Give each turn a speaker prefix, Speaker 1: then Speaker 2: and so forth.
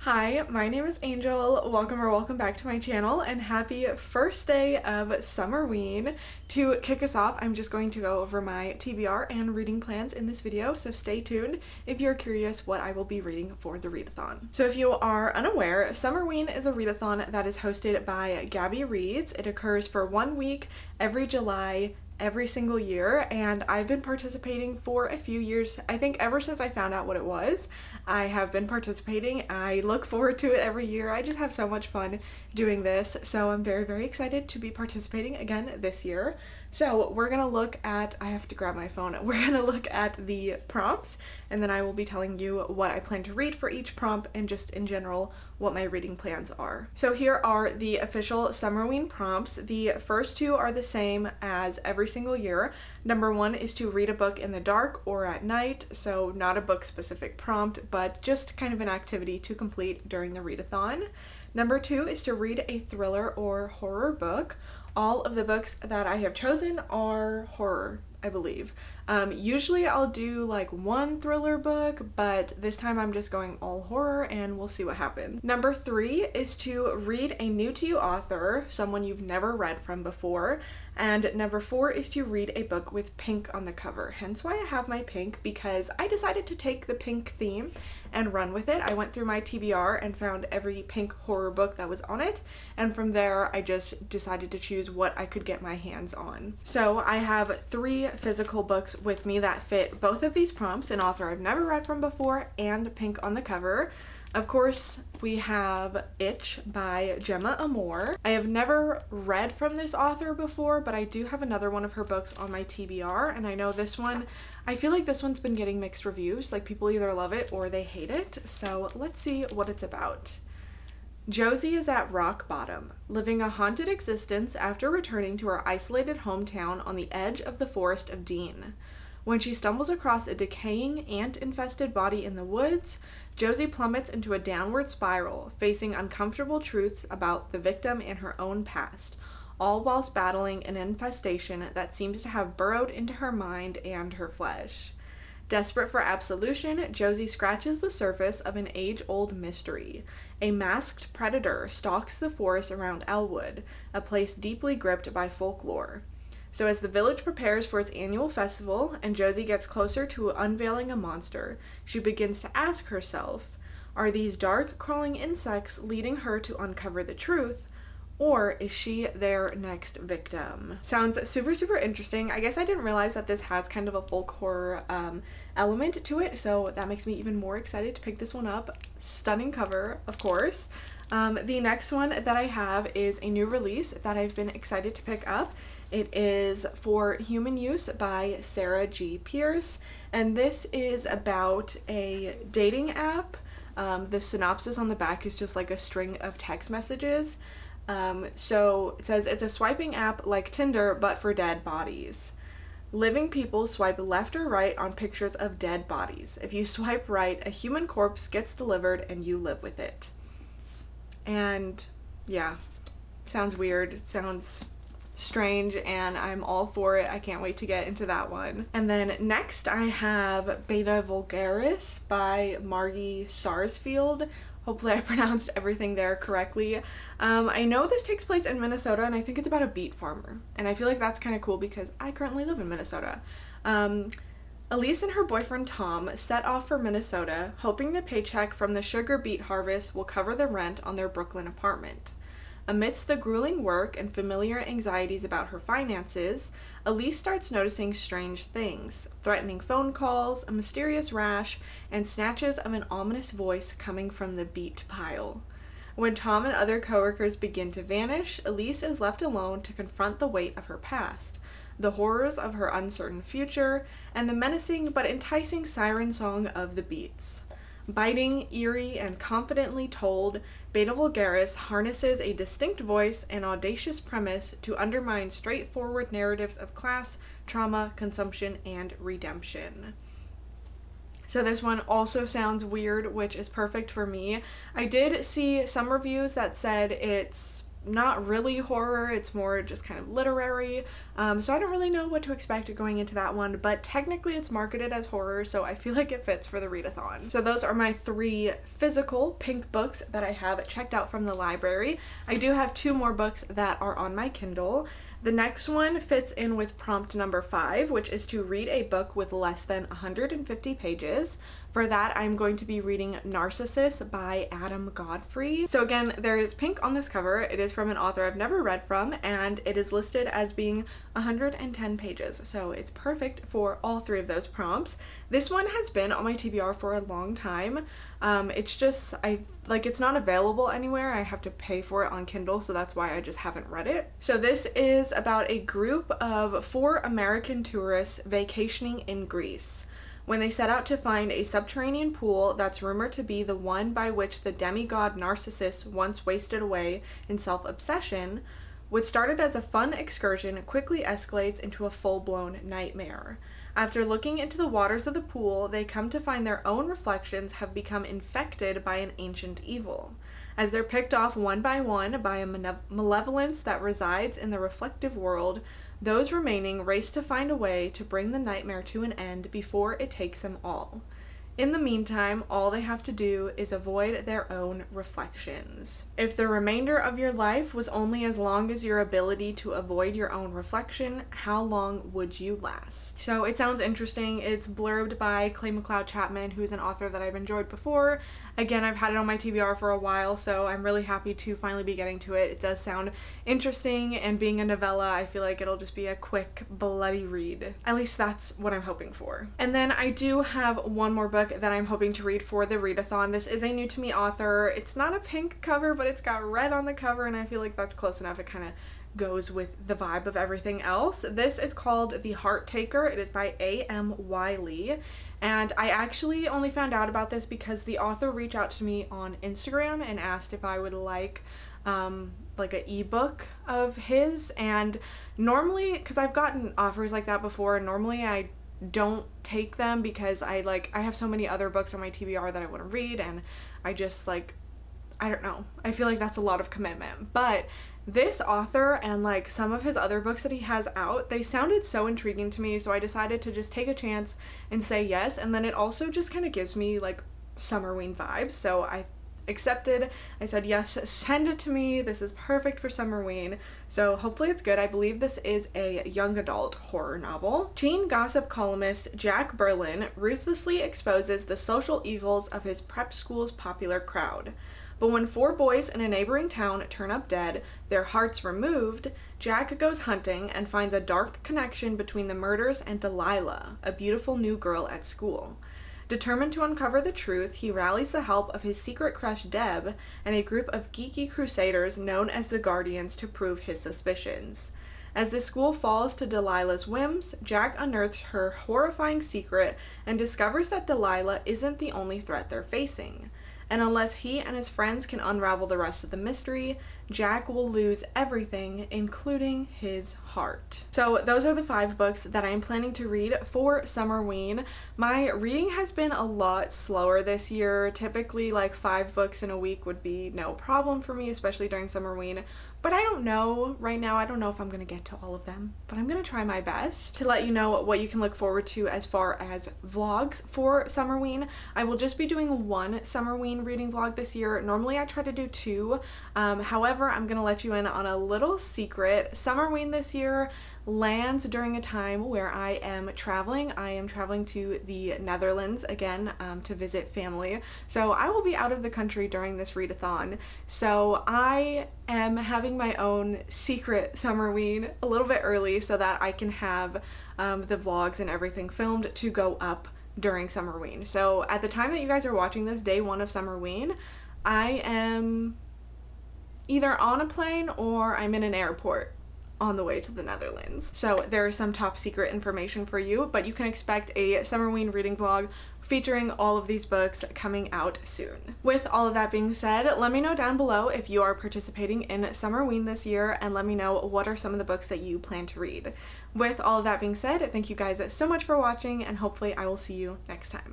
Speaker 1: Hi, my name is Angel. Welcome back to my channel and happy first day of Summerween. To kick us off, I'm just going to go over my TBR and reading plans in this video, so stay tuned if you're curious what I will be reading for the readathon. So if you are unaware, Summerween is a readathon that is hosted by Gabby Reads. It occurs for 1 week every July every single year, and I've been participating for a few years. I think ever since I found out what it was, I have been participating. I look forward to it every year. I just have so much fun doing this, so I'm very excited to be participating again this year. So we're gonna look at, I have to grab my phone, we're gonna look at the prompts, and then I will be telling you what I plan to read for each prompt and just in general what my reading plans are. So here are the official Summerween prompts. The first two are the same as every single year. Number 1 is to read a book in the dark or at night, so not a book specific prompt, but just kind of an activity to complete during the readathon. Number 2 is to read a thriller or horror book. All of the books that I have chosen are horror, I believe. Usually I'll do like one thriller book, but this time I'm just going all horror and we'll see what happens. Number 3 is to read a new to you author, someone you've never read from before. And number 4 is to read a book with pink on the cover. Hence why I have my pink, because I decided to take the pink theme and run with it. I went through my TBR and found every pink horror book that was on it, and from there I just decided to choose what I could get my hands on. So I have 3 physical books with me that fit both of these prompts, an author I've never read from before and pink on the cover. Of course, we have Itch by Gemma Amor. I have never read from this author before, but I do have another one of her books on my TBR, and I know this one, I feel like this one's been getting mixed reviews. Like, people either love it or they hate it, so let's see what it's about. Josie is at rock bottom, living a haunted existence after returning to her isolated hometown on the edge of the forest of Dean. When she stumbles across a decaying, ant-infested body in the woods, Josie plummets into a downward spiral, facing uncomfortable truths about the victim and her own past, all whilst battling an infestation that seems to have burrowed into her mind and her flesh. Desperate for absolution, Josie scratches the surface of an age-old mystery. A masked predator stalks the forest around Elwood, a place deeply gripped by folklore. So as the village prepares for its annual festival and Josie gets closer to unveiling a monster, she begins to ask herself, are these dark, crawling insects leading her to uncover the truth, or is she their next victim? Sounds super interesting. I guess I didn't realize that this has kind of a folk horror element to it, so that makes me even more excited to pick this one up. Stunning cover, of course. The next one that I have is a new release that I've been excited to pick up. It is For Human Use by Sarah G. Pierce, and this is about a dating app. The synopsis on the back is just like a string of text messages. So it says it's a swiping app like Tinder, but for dead bodies. Living people swipe left or right on pictures of dead bodies. If you swipe right, a human corpse gets delivered and you live with it. And yeah, sounds weird, sounds strange, and I'm all for it. I can't wait to get into that one. And then next I have Beta Vulgaris by Margie Sarsfield. Hopefully I pronounced everything there correctly. I know this takes place in Minnesota, and I think it's about a beet farmer, and I feel like that's kind of cool because I currently live in Minnesota. Elise and her boyfriend Tom set off for Minnesota, hoping the paycheck from the sugar beet harvest will cover the rent on their Brooklyn apartment. Amidst the grueling work and familiar anxieties about her finances, Elise starts noticing strange things, threatening phone calls, a mysterious rash, and snatches of an ominous voice coming from the beet pile. When Tom and other coworkers begin to vanish, Elise is left alone to confront the weight of her past, the horrors of her uncertain future, and the menacing but enticing siren song of the beets. Biting, eerie, and confidently told, Beta Vulgaris harnesses a distinct voice and audacious premise to undermine straightforward narratives of class, trauma, consumption, and redemption. So this one also sounds weird, which is perfect for me. I did see some reviews that said it's not really horror, it's more just kind of literary, so I don't really know what to expect going into that one, but technically it's marketed as horror, so I feel like it fits for the readathon. So those are my 3 physical pink books that I have checked out from the library. I do have 2 more books that are on my Kindle. The next one fits in with prompt number 5, which is to read a book with less than 150 pages. For that, I'm going to be reading Narcissus by Adam Godfrey. So again, there is pink on this cover. It is from an author I've never read from, and it is listed as being 110 pages. So it's perfect for all 3 of those prompts. This one has been on my TBR for a long time. It's just, it's not available anywhere. I have to pay for it on Kindle, so that's why I just haven't read it. So this is about a group of 4 American tourists vacationing in Greece when they set out to find a subterranean pool that's rumored to be the one by which the demigod Narcissus once wasted away in self-obsession. What started as a fun excursion quickly escalates into a full-blown nightmare. After looking into the waters of the pool, they come to find their own reflections have become infected by an ancient evil. As they're picked off one by a malevolence that resides in the reflective world, those remaining race to find a way to bring the nightmare to an end before it takes them all. In the meantime, all they have to do is avoid their own reflections. If the remainder of your life was only as long as your ability to avoid your own reflection, how long would you last? So it sounds interesting. It's blurbed by Clay McLeod Chapman, who's an author that I've enjoyed before. Again, I've had it on my TBR for a while, so I'm really happy to finally be getting to it. It does sound interesting, and being a novella, I feel like it'll just be a quick, bloody read. At least that's what I'm hoping for. And then I do have one more book that I'm hoping to read for the readathon. This is a new to me author. It's not a pink cover, but it's got red on the cover, and I feel like that's close enough. It kind of goes with the vibe of everything else. This is called The Heart Taker. It is by A.M. Wiley, and I actually only found out about this because the author reached out to me on Instagram and asked if I would like an ebook of his, and normally, because I've gotten offers like that before, and normally I don't take them because I have so many other books on my TBR that I want to read, and I just I don't know, I feel like that's a lot of commitment. But this author and some of his other books that he has out, they sounded so intriguing to me, so I decided to just take a chance and say yes. And then it also just kind of gives me Summerween vibes, so I accepted. I said yes, send it to me, this is perfect for Summerween, so hopefully it's good. I believe this is a young adult horror novel. Teen gossip columnist Jack Berlin ruthlessly exposes the social evils of his prep school's popular crowd. But when 4 boys in a neighboring town turn up dead, their hearts removed, Jack goes hunting and finds a dark connection between the murders and Delilah, a beautiful new girl at school. Determined to uncover the truth, he rallies the help of his secret crush Deb and a group of geeky crusaders known as the Guardians to prove his suspicions. As the school falls to Delilah's whims, Jack unearths her horrifying secret and discovers that Delilah isn't the only threat they're facing. And unless he and his friends can unravel the rest of the mystery, Jack will lose everything, including his heart. So those are the 5 books that I'm planning to read for Summerween. My reading has been a lot slower this year. Typically 5 books in a week would be no problem for me, especially during Summerween. But I don't know right now. I don't know if I'm going to get to all of them, but I'm going to try my best to let you know what you can look forward to as far as vlogs for Summerween. I will just be doing 1 Summerween reading vlog this year. Normally I try to do 2. However, I'm going to let you in on a little secret. Summerween this year lands during a time where I am traveling. I am traveling to the Netherlands again to visit family. So I will be out of the country during this readathon. So I am having my own secret Summerween a little bit early so that I can have the vlogs and everything filmed to go up during Summerween. So at the time that you guys are watching this, day 1 of Summerween, I am either on a plane or I'm in an airport on the way to the Netherlands. So there is some top secret information for you, but you can expect a Summerween reading vlog featuring all of these books coming out soon. With all of that being said, let me know down below if you are participating in Summerween this year, and let me know what are some of the books that you plan to read. With all of that being said, thank you guys so much for watching, and hopefully I will see you next time.